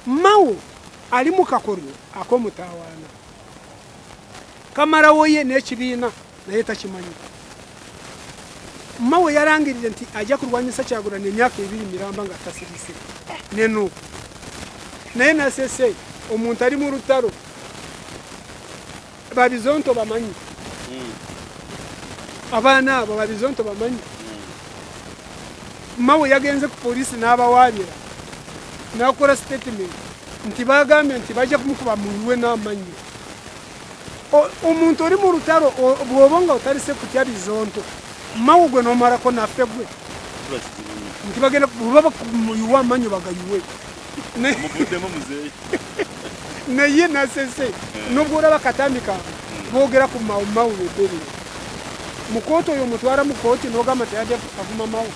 Speaker 1: mawo ali mu kakolyo ak'omutawaana kamarawo ye n'ekibiina naye takimanyi mawo yarangirire nti ajja kulwanyisa Kyagulanyi emyaka 2 miramba nga tasirise ne NUP naye nasese omuntu ali mu lutalo babizonto bamanyi abaana abo babizonto bamanyi mawe yagenze ku polisi n'abawaabira n'akola statement nti bagambye nti bajja kumukuba muyiwe n'amanyi omuntu oli mu lutalo bw'oba nga otalise kutya bizonto mawe gwe n'omalako naffe gwe nti bagenda bw'oba muyiwe amanyi bagayiwe naye nasese n'obwolaba katambi kaabwe boogera ku mawulo ebberere mu kooti oyo mutwala mu kooti n'ogamba teyadde avuma mawu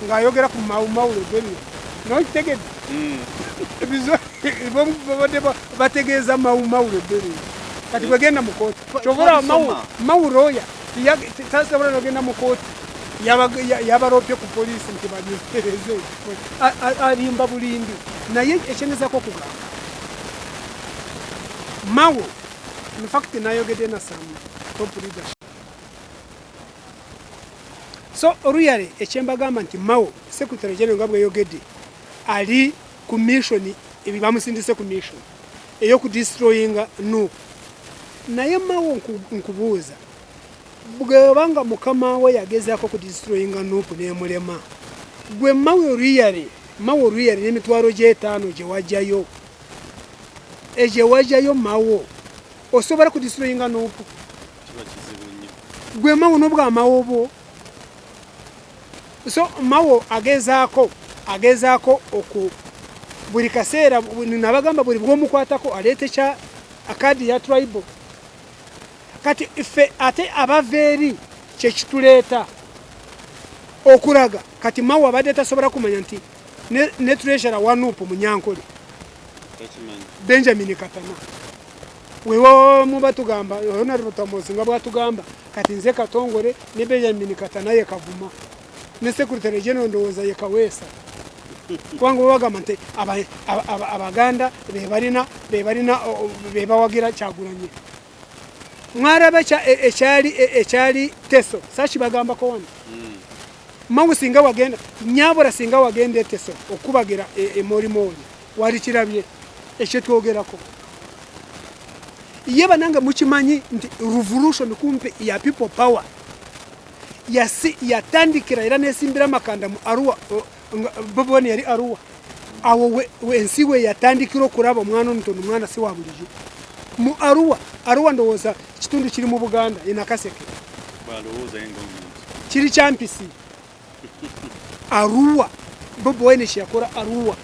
Speaker 1: ng'ayogera ku mawulo ebberere nokitegedde babadde bategeeza mawulo ebberere kati bwegenda mu kooti kyobola mawulo oya tasobola nogenda mu kooti yabaropye ku poliisi nti banyetereze alimba bulimbi naye ekyengezako okugamba Mawo in fact nayogedde na some top leadership so really ekyembagamba nti Mawo secretary general nga bweyogedde ali ku mission ebi bamusindise ku mission eyo ku destroyinga NUP naye Mawo nkubuuza bwebanga mukama we yagezaako ku destroyinga NUP n'emulema gwe Mawo really n'emitwalo gy'etaano gye wajjayo wajjayo Mawo osobola ku destroyinga NUP gwe Mawo n'obwa Mawo bwo so Mawo agezaako oku buli kaseera nabagamba buli bw'omukwatako aleete kya akadi ya tribal kati ife ate abaveeri kyekituleeta okulaga kati Mawo abadde tasobola kumanya nti ne treasurer wa NUP Munyankole Benjamin Katana wewo muba tugamba Honorable Tamosi nga bwatugamba kati nze Katongole ne Benjamin Katana ye Kavuma ne Secretary General ndowooza ye Kaweesa kwangu bagamba nti abaganda bebawagira Kyagulanyi mwaraba ekyali teso sachi bagambako wano Mawo singa wagenda nyabura singa wagenda teso okubagira emorimori wali kirabye ekyo twogerako yeba nange mukimanyi nti revolution kumpe ya people power yatandikira era nesimbira makanda mu Arua Bobiwine yali Arua awo ensiwe yatandikira okulaba omwana omutono omwana si wa bulijjo mu Arua ndowooza kitundu kiri mu Buganda Nakaseke kiri kyampisi Arua Bobiwine kyakora Arua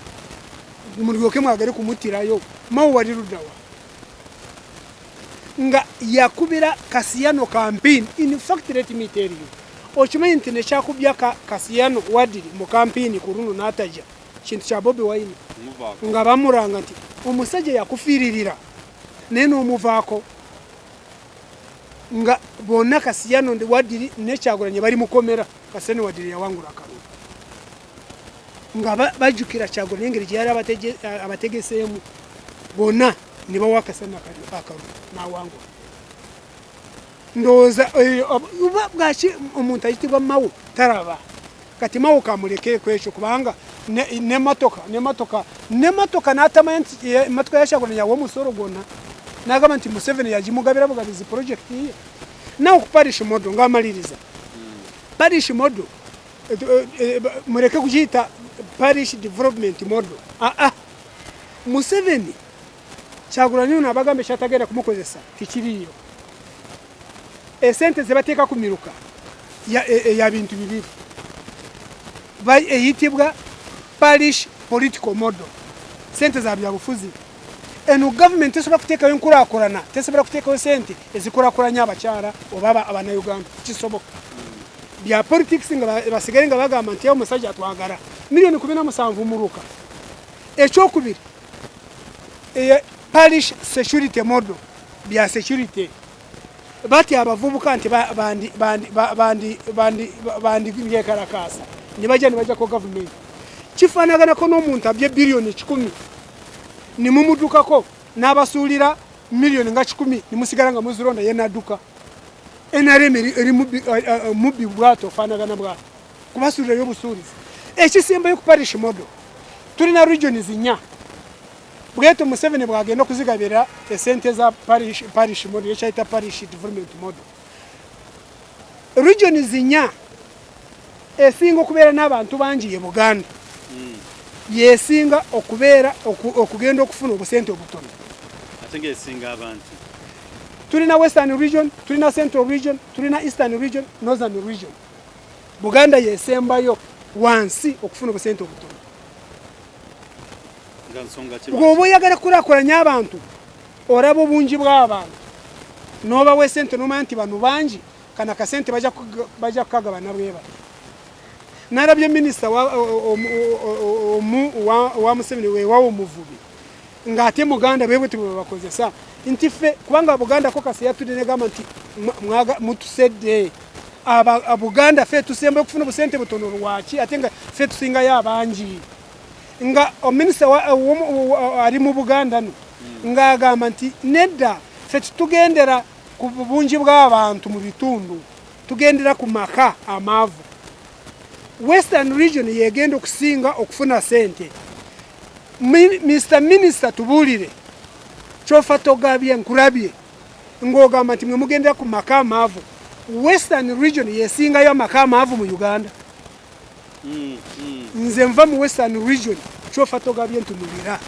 Speaker 1: mulyoke mwagale kumutirayo Mawo wali ludawa nga yakubira Kasiyano campaign in fact let me tell you okimanyi nti nekyakubya Kasiyano wadiri mu campaign ku luno n'atajja kintu kya Bobiwine nga bamuranga nti omusajja yakufiiririra naye n'omuvaako nga bonna Kasiyano wadiri ne Kyagulanyi bali mukomera Kasiyano wadiri yawangula akalulu nga bajjukira Kyagulanyi engeri gye yali abategeseemu bonna ne bawa Kasiyano akalulu n'awangula ndowooza bwaki omuntu ayitibwa Mawo taraba kati Mawo kamulekeeko ekyo kubanga nemotoka n'atamanya nti emotoka ya Kyagulanyi yawa omusoro gwonna n'agamba nti Museveni yagimugabira bugabizi project ye nawe ku parish model ng'amaliriza parish model mureke kugiyita parish development model Museveni Kyagulanyi ono abagambe kyatagenda kumukozesa tikiriyo esente zebateeka ku miruka ya bintu bibiri eyitibwa parish political model sente za byabufuzi eno government tesobola kuteekayo enkulaakulana tesobola kuteekayo sente ezikulakulanya abakyala oba abannayuganda kisoboka bya politics nga basigale nga bagamba nti omusajja atwagala milioni 17 muruka ekyokubiri parish security model bya security bati abavubuka nti bandi byekalakasa nibajja ko government kifaanaganako n'omuntu abye bilioni 10 nimumudukako n'abasuulira milioni nga 10 nimusigala nga muzironda yenadduka NRM eri mubbi bwato faanagana bwato kubasuulirayo obusuulizi ekisembayo ku parish model tulina regions 4 bweto Museveni bwagenda okuzigabira esente za parish model ekyayita parish development model regions 4 esinga okubeera n'abantu bangi ye Buganda yesinga okubeera okugenda okufuna obusente obutono
Speaker 2: atenga esinga abantu
Speaker 1: tulina western region tulina central region tulina eastern region northern region Buganda yesembayo wansi okufuna obusente obutono ngoba oyagala kulaakulanya abantu olaba obungi bw'abantu n'obawa esente n'omanya nti bano bangi kana akasente bajja kukagabana bweba narabye minisita wa Museveni weewawo omuvubi ng'ate Muganda bwe bwe bakozesa nti ffe kubanga Buganda ko kasi yatudde negamba nti mutusedde abuganda ffe tusembe okufuna obusente butono lwaki ate nga ffe tusingayo abangi nga ominisita ali mu buganda no ng'agamba nti nedda ffe tugendera ku bungi bw'abantu mu bitundu tugendera ku maka amaavu western region yegenda okusinga okufuna sente Mr. Minister tubuulire kyofa togabye nkulabye ng'ogamba nti mwe mugendera ku maka amaavu western region yesingayo amaka amaavu mu uganda nze nva mu western region kyofa togabye ntunulira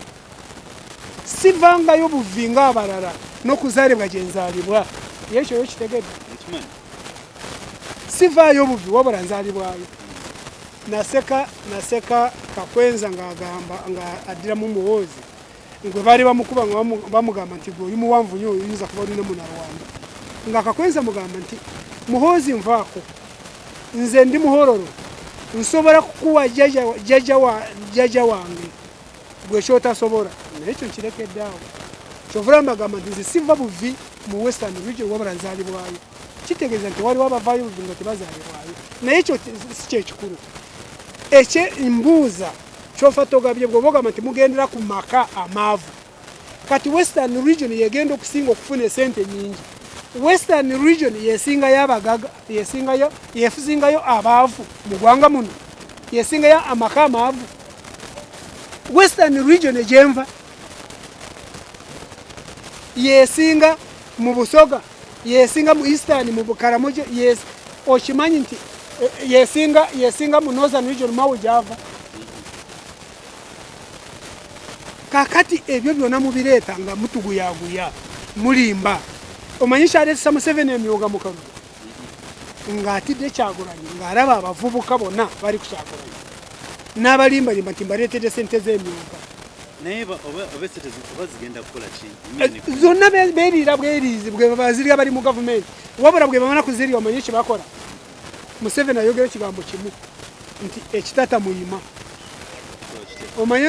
Speaker 1: sivangayo buvinga abalala n'okuzaalibwa gye nzaalibwa yekyo yokitegedde sivaayo buvi wabula nzaalibwayo naseka kakwenza ng'agamba nga addiramu Muhoozi gwe baali bamukuba nga bamugamba nti gwe oli muwanvu nnyo oyinza kuba olina munarwanda nga kakwenza mugamba nti Muhoozi nvaako nze ndi muhororo nsobola kukuwa jjajja wange gwe kyotasobola naye ekyo nkirekedde awo kyovula mbagamba nti nze siva buvi mu western region wabula nzaalibwayo kitegeeza nti waliwo abavaayo buvi nga tebazaalibwayo naye ekyo si kyekikulu mbuuza kyofa togabye bwe bogamba nti mugendera ku maka amaavu kati western region yegenda okusinga okufuna esente nyingi western region yesingayo abagaga yesingayo abaavu mu ggwanga muno yesingayo amaka amaavu western region egyenva yesinga mu busoga yesinga mu eastern mu bukaramoje okimanyi nti yesinga mu northern region mawe gyava kakati ebyo byonna mubireeta nga mutuguyaguya mulimba omanyi kyaleetesa Museveni emyoga mu kalulu ng'atidde Kyagulanyi ng'alaba abavubuka bonna bali ku Kyagulanyi n'abalimbalimba nti mbaleetedde sente z'emyoga zonna beeriira bweriizi bwe bazirya bali mu gavumenti wabula bwe bamala kuzirya omanyi kye bakola Museveni ayogera ekigambo kimu nti ekitata muyima omanyi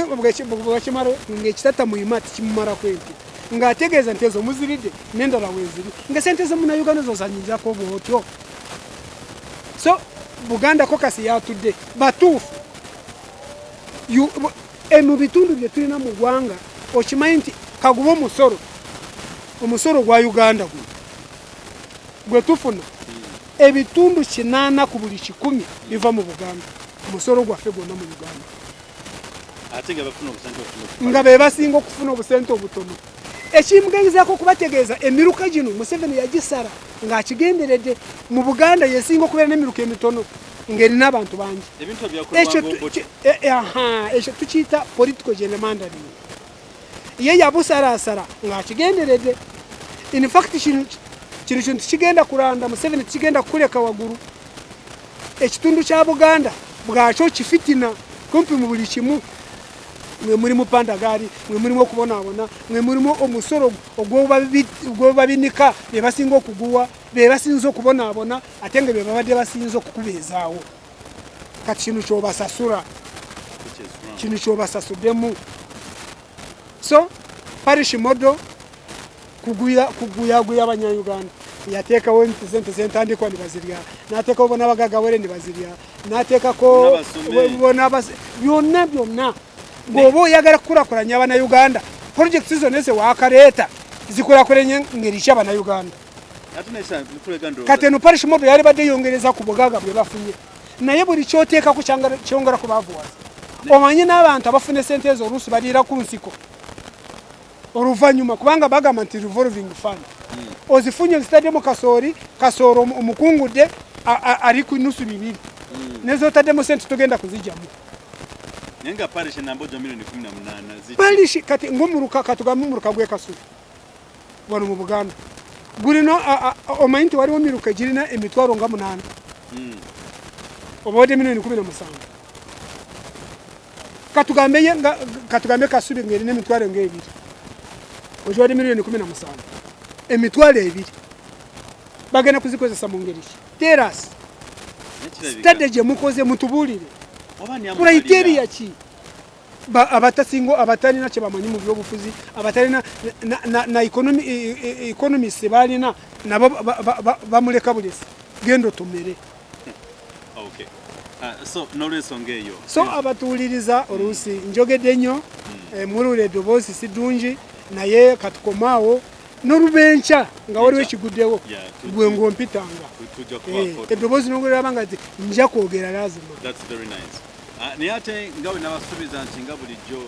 Speaker 1: bwekimala ng'ekitata muyima tikimumala kwenti ng'ategeeza nti ezo muziridde n'endala weeziri nga sente z'omunayuganda zozanyinzako bwotyo so Buganda ko kasi yatudde batuufu mu bitundu bye tulina mu ggwanga okimanyi nti kaguba omusolo gwa Uganda guno gwe tufuna ebitundu 8 ku buli 100 biva mu Buganda omusolo gwaffe gwonna mu Uganda nga be basinga okufuna obusente obutono ekimugezezaako okubategeeza emiruka gino Museveni yagisala ng'akigenderedde mu Buganda yesinga okubeera n'emiruka emitono ng'erina abantu bangi ekyo tukiyita political gerrymandering ye yabusalaasala ng'akigenderedde in fact kino kintu kigenda kulanda Museveni kigenda kukuleka waggulu ekitundu kya Buganda bwakyo kifitina kumpi mu buli kimu mwe mulimu pandagaali mwe mulimu okubonaabona mwe mulimu omusolo ogw'obabinika be basinga okuguwa be basinza okubonaabona ate nga be babadde basinza okukubeezaawo kati kino kyobasasuddemu so parish model kuguyaguya abanyayuganda yateekawo sente zentandikwa nibazirya n'ateekawo bona abagagawere nibazirya n'ateekako byonna bw'oba oyagala kukulakulanya abannayuganda projekiti zonna ze waakaleeta zikulakulanye ngeri ki abannayuganda kati eno parish model yali badde yongereza ku bugagga bwe bafunye naye buli kyoteekako kyongera ku baavuwaza omanyi n'abantu abafuna sente ezo oluusi baliira ku nsiko oluvannyuma kubanga bagamba nti revolving fund ozifunye zitaddemu kasooro omukungudde ali ku nusu 2 nezotaddemu sente togenda kuzijjamu
Speaker 2: nenga parish nambojo milioni 18
Speaker 1: parish kati ngumuruka katugamu muruka gwe Kasubi wano mu Buganda gulino omanyi nti waliwo miruka girina emitwalo nga 8 obode milioni 17 katugambe Kasubi ng'erina emitwalo ng'ebiri ojwade milioni 17 emitwalo 2 bagenda kuzikozesa mu ngeri ki teras stade gye mukoze mutubuulire criteria ki abatasingo abatalina kye bamanyi mu byobufuzi abatalina na economists balina nabo bamuleka bulesi gendo tumere.
Speaker 2: Okay. So nolwensonga eyo
Speaker 1: so abatuuliriza oluusi njogedde nnyo mulule eddoboozi si ddungi naye katukomaawo n'olubenca nga waliwo ekiguddewo gwe ng'ompitanga eddoboozi n'ogolaba nga nti nja kwogera lazima.
Speaker 2: That's very nice. Naye ate nga bwe nabasuubiza nti nga bulijjo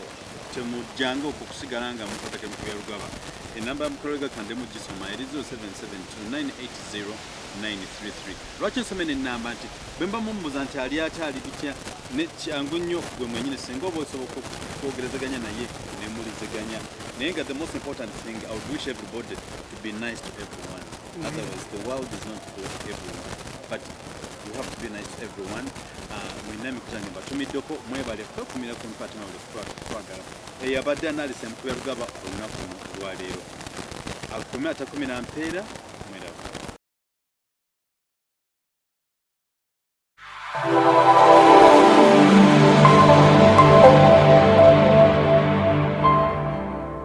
Speaker 2: temujjanga okusigala nga mukwatake Mukubi Rugaba. Enamba ya Mukubi Rugaba kande mugisoma eri 0772980933. Lwaki nsome n'ennamba nti bwe mba mumbuuza nti ali ate ali bitya ne kyangu nnyo gwe mwennyini singa oba osobola okwogerezeganya naye ne mulizeganya. Naye nga the most important thing, I would wish everybody to be nice to everyone. Otherwise the world is not for everyone. But you have to be nice to everyone. Mwinami kutange batumiddeko mwebale kwekumira ku mpatima twagala. Eyabadde analise Mukubi Rugaba olunaku lwa leero. Akumira takumira mpeera